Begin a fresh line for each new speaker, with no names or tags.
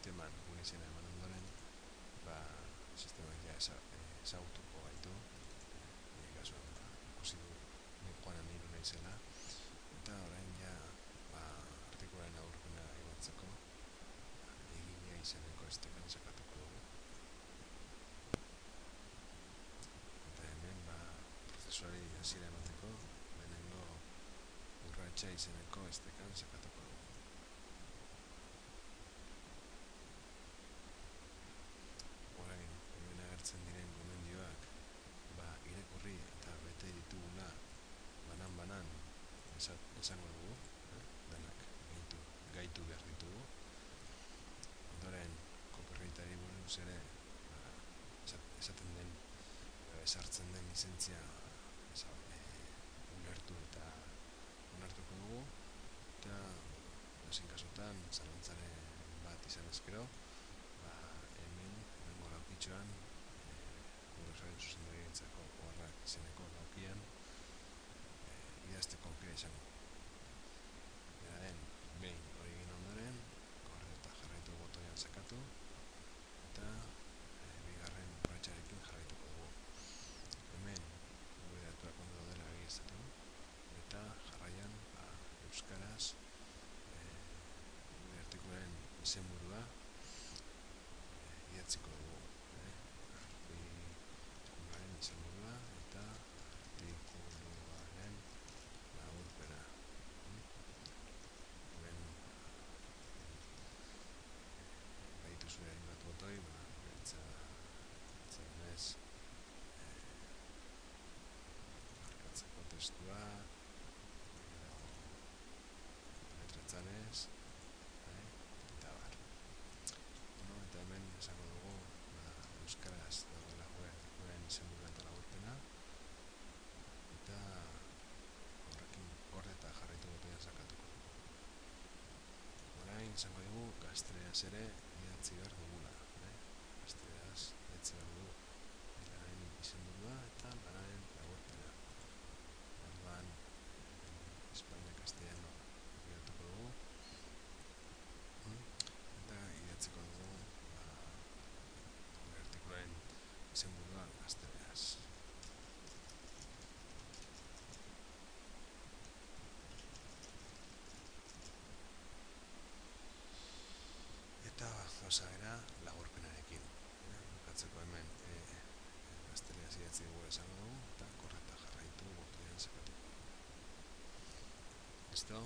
sisteman gure izena eman ondoren, sistemak ja ezagutuko gaitu, kasuan ikusi du joanen hiru naizela, eta orain ja artikularen aurrena igotzeko egina izeneko estekan sakatuko dugu. Eta hemen prozesuari hasiera emateko lehenengo urratsa izeneko estekan sakatuko dugu. Orain, hemen agertzen diren gomendioak irakurri eta bete ditugula banan esango dugu, denak gaitu behar ditugu. Ondoren, copyrightari buruz ere esaten den esartzen den lizentzia ulertu eta onartuko dugu, eta dozein kasutan zalantzaren bat izan ezkero, hemen lehengo laukitxoan Kongresoaren zuzendaritzako oharrak izeneko laukian idazteko aukera izango dugu. Dena den, behin hori egin ondoren, korre eta jarraitu botoian sakatu, eta bigarren urratsarekin jarraituko dugu. Hemen gure datuak ondo daudela egiaztatu, eta jarraian euskaraz gure artikularen izenburua idatziko dugu. Artikuluaren izenburua eta artikuluaren laburpena. Hemen badituzue hainbat botoi, beltza denez markatzeko testua, letratzanez, eta bar. Eta hemen esango dugu euskaraz dagoela gure artikularen izenburua eta laburpena, eta horrekin gorde eta jarraitu botoian sakatuko dugu. Orain izango dugu gazteleraz ere idatzi behar dugula. Gazteleraz idatzi behar dugu lanaren izenburua eta lanaren laburpena. Orduan, Espainia castellano idatuko dugu, eta idatziko dugu gure artikularen izenburua gazteleraz. Eta gauza bera laburpenarekin. Bukatzeko hemen gazteleraz idatzi dugu esango dugu, eta korre eta jarraitu botoian sakatuko dugu. Listo?